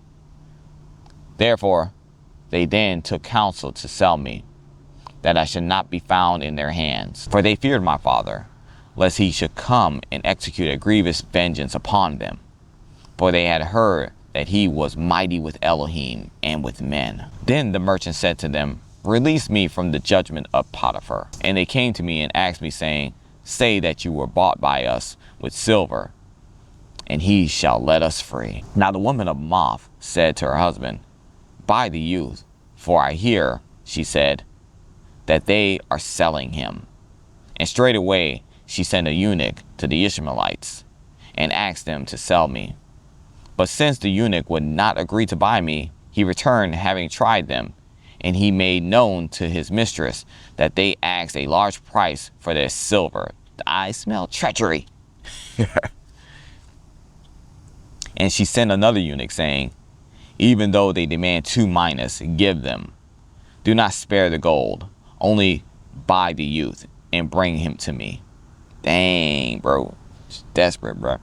Therefore, they then took counsel to sell me, that I should not be found in their hands. For they feared my father, lest he should come and execute a grievous vengeance upon them. For they had heard that he was mighty with Elohim and with men. Then the merchant said to them, release me from the judgment of Potiphar. And they came to me and asked me, saying, say that you were bought by us with silver, and he shall let us free. Now the woman of Moth said to her husband, buy the youth, for I hear, she said, that they are selling him. And straightway she sent a eunuch to the Ishmaelites, and asked them to sell me. But since the eunuch would not agree to buy me, he returned, having tried them, and he made known to his mistress that they asked a large price for their silver. I smell treachery. And she sent another eunuch, saying, even though they demand 2 minas, give them. Do not spare the gold, only buy the youth and bring him to me. Dang, bro. It's desperate, bro.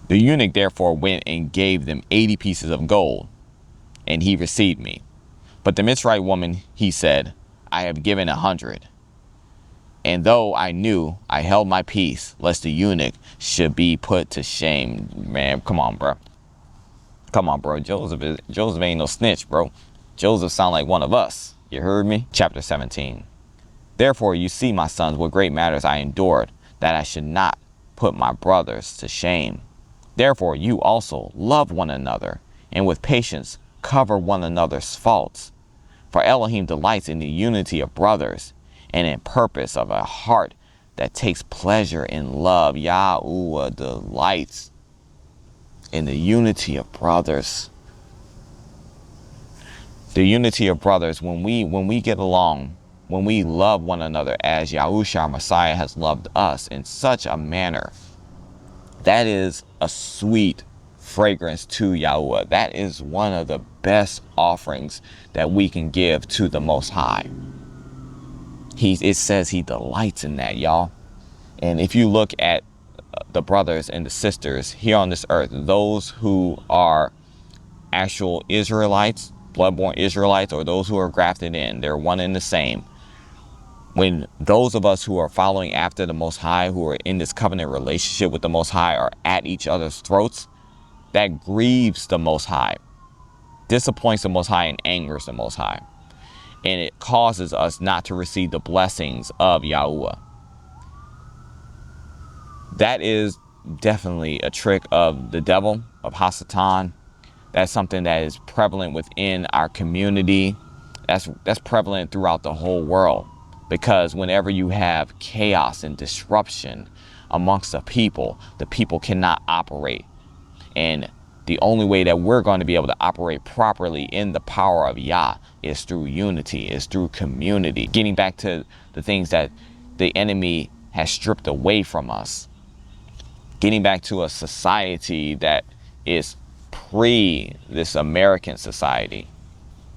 The eunuch therefore went and gave them 80 pieces of gold, and he received me. But the Mitzrite woman, he said, I have given 100. And though I knew, I held my peace, lest the eunuch should be put to shame. Man, come on, bro. Come on, bro. Joseph ain't no snitch, bro. Joseph sound like one of us. You heard me? Chapter 17. Therefore, you see, my sons, what great matters I endured, that I should not put my brothers to shame. Therefore, you also love one another, and with patience cover one another's faults. For Elohim delights in the unity of brothers, and in purpose of a heart that takes pleasure in love. Yahuwah delights in the unity of brothers. The unity of brothers, when we get along, when we love one another as Yahushua Messiah has loved us in such a manner, that is a sweet fragrance to Yahuwah. That is one of the best offerings that we can give to the Most High. It says he delights in that, y'all. And if you look at the brothers and the sisters here on this earth, those who are actual Israelites, bloodborne Israelites, or those who are grafted in, they're one and the same. When those of us who are following after the Most High, who are in this covenant relationship with the Most High, are at each other's throats, that grieves the Most High, disappoints the Most High, and angers the Most High. And it causes us not to receive the blessings of Yahuwah. That is definitely a trick of the devil, of Hasatan. That's something that is prevalent within our community. That's prevalent throughout the whole world. Because whenever you have chaos and disruption amongst the people cannot operate. And the only way that we're going to be able to operate properly in the power of Yah is through unity, is through community. Getting back to the things that the enemy has stripped away from us. Getting back to a society that is pre this American society,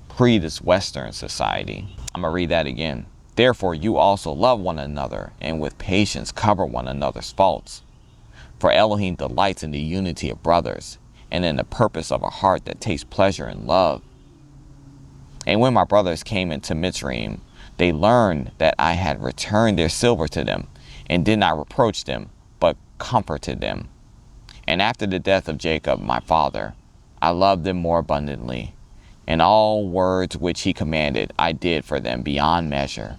pre this Western society. I'm going to read that again. Therefore, you also love one another, and with patience cover one another's faults. For Elohim delights in the unity of brothers, and in the purpose of a heart that takes pleasure in love. And when my brothers came into Mitzrayim, they learned that I had returned their silver to them, and did not reproach them, but comforted them. And after the death of Jacob, my father, I loved them more abundantly. And all words which he commanded, I did for them beyond measure.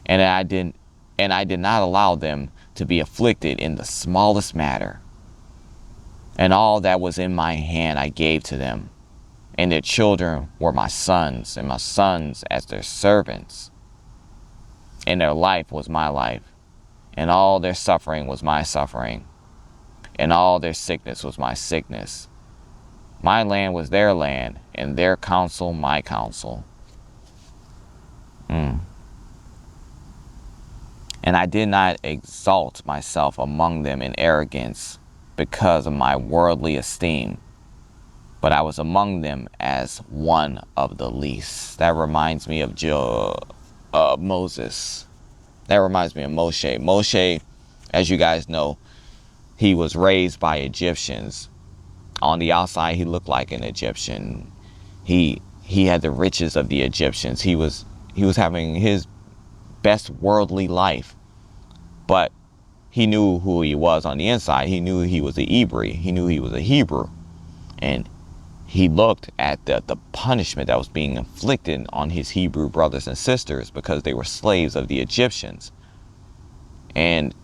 And I did not allow them to be afflicted in the smallest matter. And all that was in my hand I gave to them. And their children were my sons, and my sons as their servants. And their life was my life, and all their suffering was my suffering, and all their sickness was my sickness. My land was their land, and their counsel my counsel. And I did not exalt myself among them in arrogance because of my worldly esteem, but I was among them as one of the least. That reminds me of Moses. That reminds me of Moshe. Moshe, as you guys know, he was raised by Egyptians. On the outside, he looked like an Egyptian. He had the riches of the Egyptians. He was having his best worldly life. But he knew who he was on the inside. He knew he was a Hebrew. He knew he was a Hebrew. And he looked at the punishment that was being inflicted on his Hebrew brothers and sisters because they were slaves of the Egyptians. And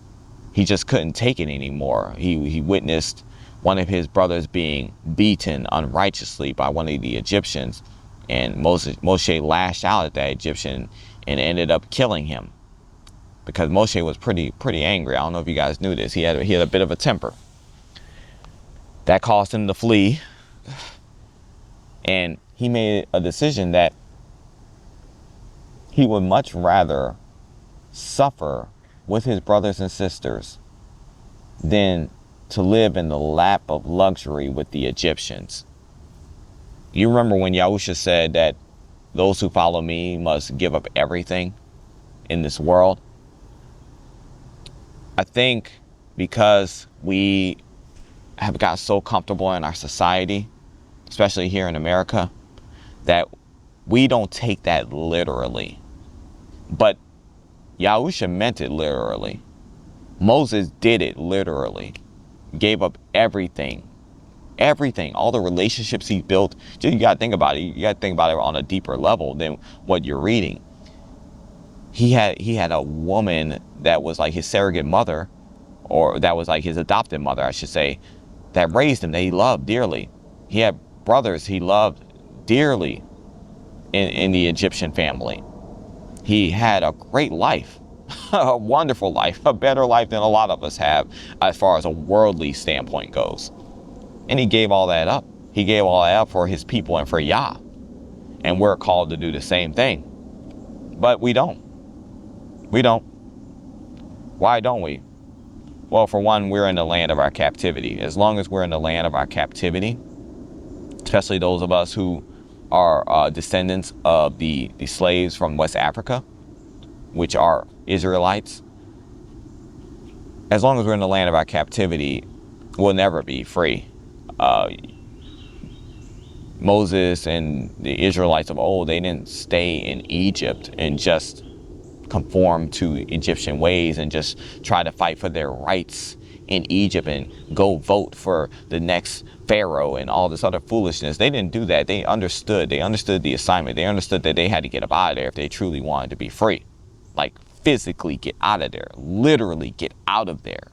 he just couldn't take it anymore. He witnessed one of his brothers being beaten unrighteously by one of the Egyptians. And Moshe lashed out at that Egyptian and ended up killing him. Because Moshe was pretty angry. I don't know if you guys knew this. He had a bit of a temper. That caused him to flee. And he made a decision that he would much rather suffer with his brothers and sisters than to live in the lap of luxury with the Egyptians. You remember when Yahusha said that those who follow me must give up everything in this world? I think because we have got so comfortable in our society, especially here in America, that we don't take that literally. But Yahusha meant it literally. Moses did it literally. Gave up everything. Everything. All the relationships he built. You got to think about it. You got to think about it on a deeper level than what you're reading. He had a woman that was like his surrogate mother, or that was like his adopted mother, I should say, that raised him, that he loved dearly. He had brothers he loved dearly in the Egyptian family. He had a great life, a wonderful life, a better life than a lot of us have as far as a worldly standpoint goes. And he gave all that up. He gave all that up for his people and for Yah. And we're called to do the same thing. But we don't. We don't. Why don't we? Well, for one, we're in the land of our captivity. As long as we're in the land of our captivity, especially those of us who are descendants of the slaves from West Africa, which are Israelites, as long as we're in the land of our captivity, we'll never be free. Moses and the Israelites of old, they didn't stay in Egypt and just conform to Egyptian ways and just try to fight for their rights in Egypt and go vote for the next Pharaoh and all this other foolishness. They didn't do that. They understood the assignment. They understood that they had to get up out of there if they truly wanted to be free. Like physically get out of there, literally get out of there.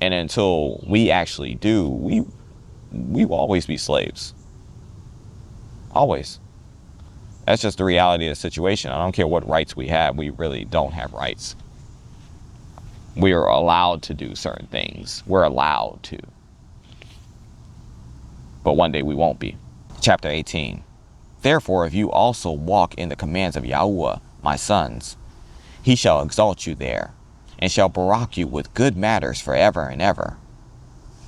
And until we actually do, we will always be slaves. Always. That's just the reality of the situation. I don't care what rights we have. We really don't have rights. We are allowed to do certain things. We're allowed to. But one day we won't be. Chapter 18. Therefore, if you also walk in the commands of Yahuwah, my sons, he shall exalt you there, and shall barak you with good matters forever and ever.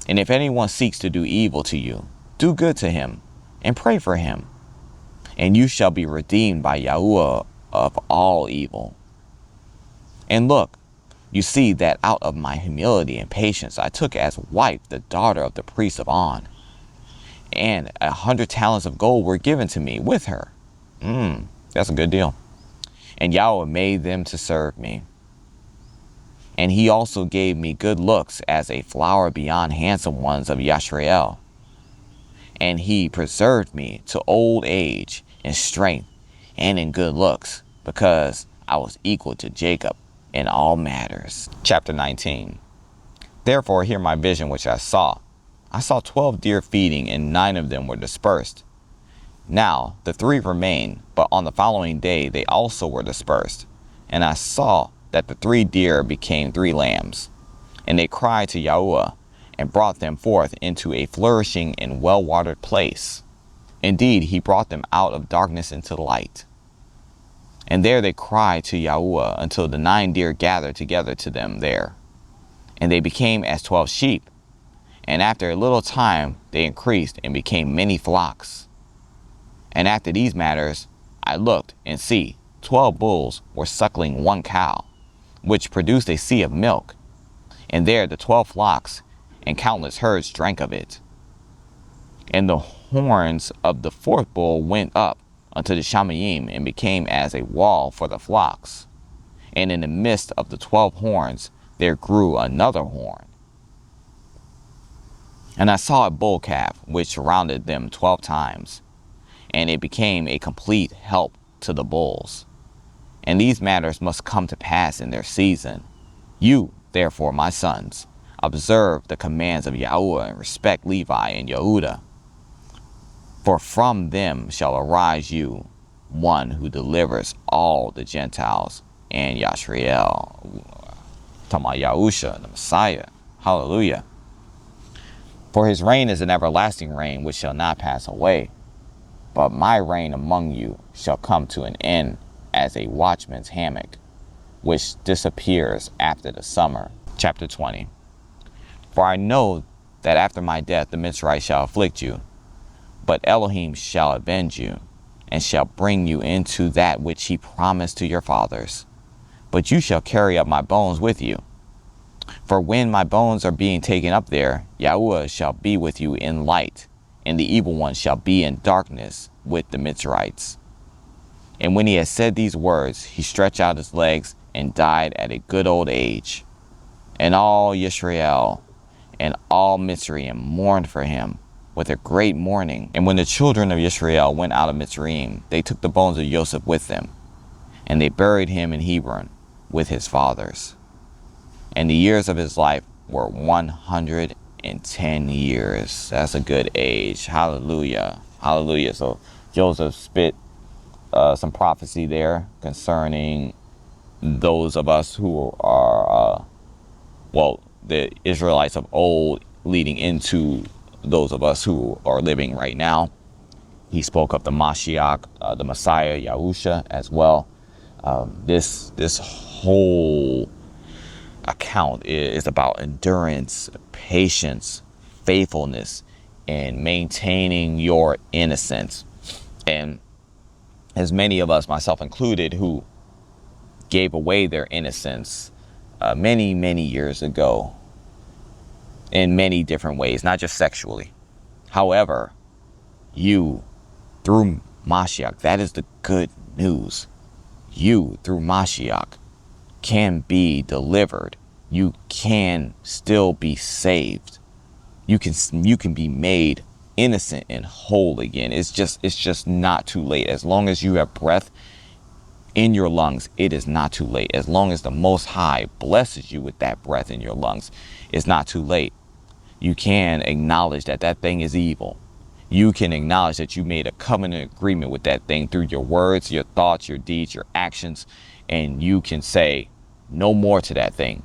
And if anyone seeks to do evil to you, do good to him, and pray for him. And you shall be redeemed by Yahuwah of all evil. And look, you see that out of my humility and patience I took as wife the daughter of the priest of On. And 100 talents of gold were given to me with her. That's a good deal. And Yahweh made them to serve me. And he also gave me good looks as a flower beyond handsome ones of Yashrael. And he preserved me to old age in strength and in good looks, because I was equal to Jacob in all matters. Chapter 19. Therefore hear my vision which I saw. I saw 12 deer feeding, and 9 of them were dispersed. Now the 3 remained, but on the following day they also were dispersed. And I saw that the 3 deer became 3 lambs. And they cried to Yahuwah, and brought them forth into a flourishing and well-watered place. Indeed, he brought them out of darkness into light. And there they cried to Yahuwah until the 9 deer gathered together to them there. And they became as 12 sheep. And after a little time they increased and became many flocks. And after these matters I looked, and see, 12 bulls were suckling 1 cow, which produced a sea of milk. And there the 12 flocks and countless herds drank of it. And the horns of the 4th bull went up unto the Shamayim, and became as a wall for the flocks. And in the midst of the 12 horns there grew another horn. And I saw a bull calf which surrounded them 12 times, and it became a complete help to the bulls. And these matters must come to pass in their season. You, therefore, my sons, observe the commands of Yahuwah, and respect Levi and Yehudah. For from them shall arise you one who delivers all the Gentiles and Yashrael. Talking about Yahusha, the Messiah. Hallelujah. For his reign is an everlasting reign which shall not pass away. But my reign among you shall come to an end as a watchman's hammock, which disappears after the summer. Chapter 20. For I know that after my death the Mitzrayim shall afflict you, but Elohim shall avenge you, and shall bring you into that which he promised to your fathers. But you shall carry up my bones with you. For when my bones are being taken up there, Yahuwah shall be with you in light, and the evil one shall be in darkness with the Mitzrayites. And when he had said these words, he stretched out his legs and died at a good old age. And all Yisrael and all Mitzrayim mourned for him with a great mourning. And when the children of Yisrael went out of Mitzrayim, they took the bones of Joseph with them, and they buried him in Hebron with his fathers. And the years of his life were 120. 110 years. That's a good age. Hallelujah. Hallelujah. So Joseph spit some prophecy there concerning those of us who are, the Israelites of old leading into those of us who are living right now. He spoke of the Mashiach, the Messiah, Yahusha, as well. This whole account is about endurance, patience, faithfulness, and maintaining your innocence. And as many of us, myself included, who gave away their innocence many, many years ago in many different ways, not just sexually. However, you, through Mashiach, that is the good news. You, through Mashiach, can be delivered. You can still be saved. You can be made innocent and whole again. It's just not too late. As long as you have breath in your lungs, it is not too late. As long as the Most High blesses you with that breath in your lungs, it's not too late. You can acknowledge that that thing is evil. You can acknowledge that you made a covenant agreement with that thing through your words, your thoughts, your deeds, your actions, and you can say no more to that thing.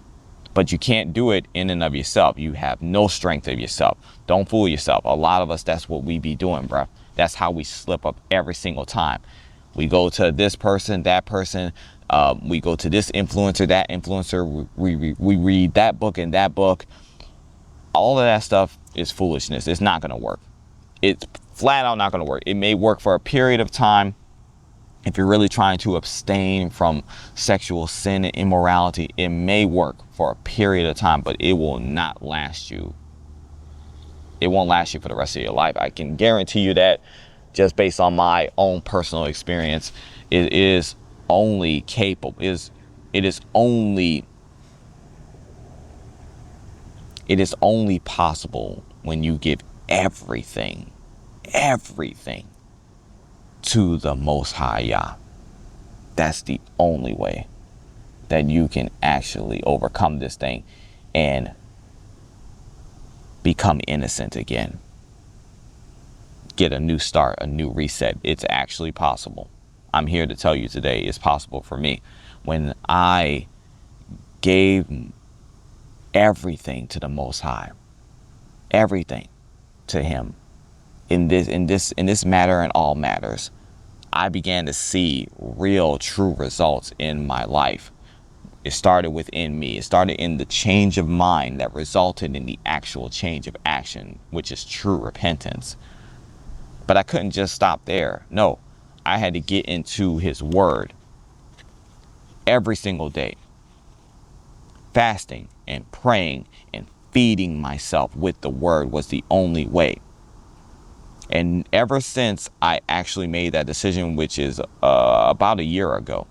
But you can't do it in and of yourself. You have no strength of yourself. Don't fool yourself. A lot of us, that's what we be doing, bro. That's how we slip up every single time. We go to this person, that person. We go to this influencer, that influencer. We read that book and that book. All of that stuff is foolishness. It's not going to work. It's flat out not going to work. It may work for a period of time. If you're really trying to abstain from sexual sin and immorality, it may work for a period of time, but it will not last you. It won't last you for the rest of your life. I can guarantee you that, just based on my own personal experience. It is only capable, it is only possible when you give everything to the Most High Yah. That's the only way that you can actually overcome this thing and become innocent again. Get a new start, a new reset. It's actually possible. I'm here to tell you today it's possible for me. When I gave everything to the Most High, everything to Him, in this matter and all matters, I began to see real, true results in my life. It started within me. It started in the change of mind that resulted in the actual change of action, which is true repentance. But I couldn't just stop there. No, I had to get into His Word every single day. Fasting and praying and feeding myself with the Word was the only way. And ever since I actually made that decision, which is about a year ago,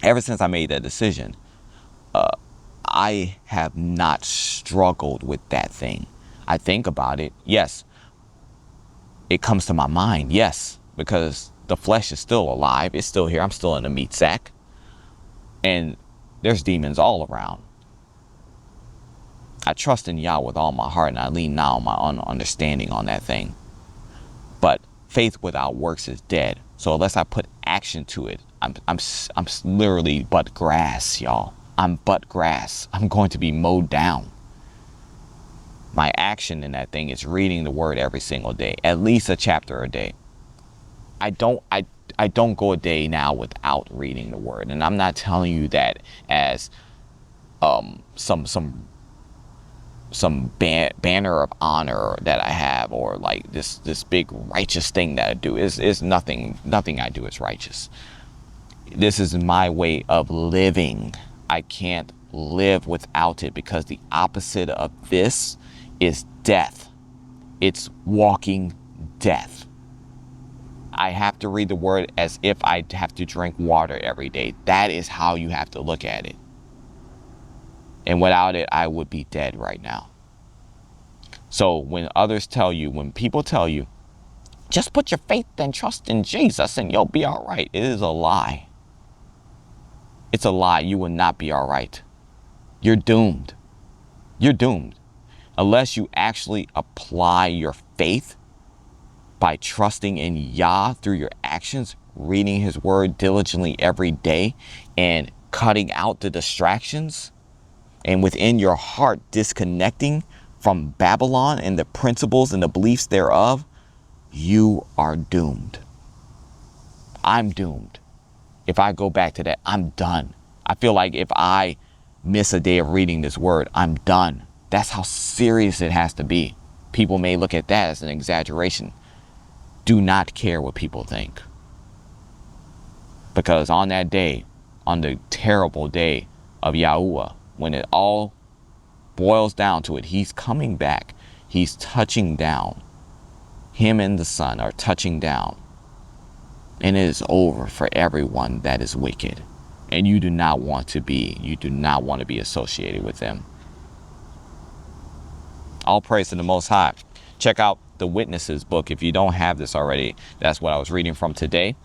ever since I made that decision, I have not struggled with that thing. I think about it, yes. It comes to my mind, yes, because the flesh is still alive. It's still here. I'm still in a meat sack. And there's demons all around. I trust in Yah with all my heart, and I lean now on my own understanding on that thing. But faith without works is dead. So unless I put action to it, I'm literally but grass, y'all. I'm but grass. I'm going to be mowed down. My action in that thing is reading the Word every single day, at least a chapter a day. I don't go a day now without reading the Word, and I'm not telling you that as some banner of honor that I have, or like this big righteous thing that I do. Is nothing I do is righteous. This is my way of living. I can't live without it, because the opposite of this is death. It's walking death. I have to read the Word as if I have to drink water every day. That is how you have to look at it. And without it, I would be dead right now. So when people tell you, just put your faith and trust in Jesus and you'll be all right, it is a lie. It's a lie. You will not be all right. You're doomed. You're doomed. unless you actually apply your faith by trusting in Yah through your actions, reading his word diligently every day and cutting out the distractions, and within your heart disconnecting from Babylon and the principles and the beliefs thereof, you are doomed. I'm doomed. If I go back to that, I'm done. I feel like if I miss a day of reading this word, I'm done. That's how serious it has to be. People may look at that as an exaggeration. Do not care what people think. Because on that day, on the terrible day of Yahuwah, when it all boils down to it, he's coming back. He's touching down. Him and the Son are touching down. And it is over for everyone that is wicked. And you do not want to be associated with them. All praise to the Most High. Check out the Witnesses book if you don't have this already. That's what I was reading from today.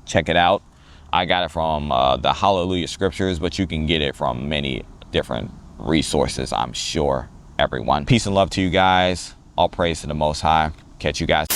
Check it out. I got it from the Hallelujah Scriptures, but you can get it from many different resources, I'm sure, everyone. Peace and love to you guys. All praise to the Most High. Catch you guys.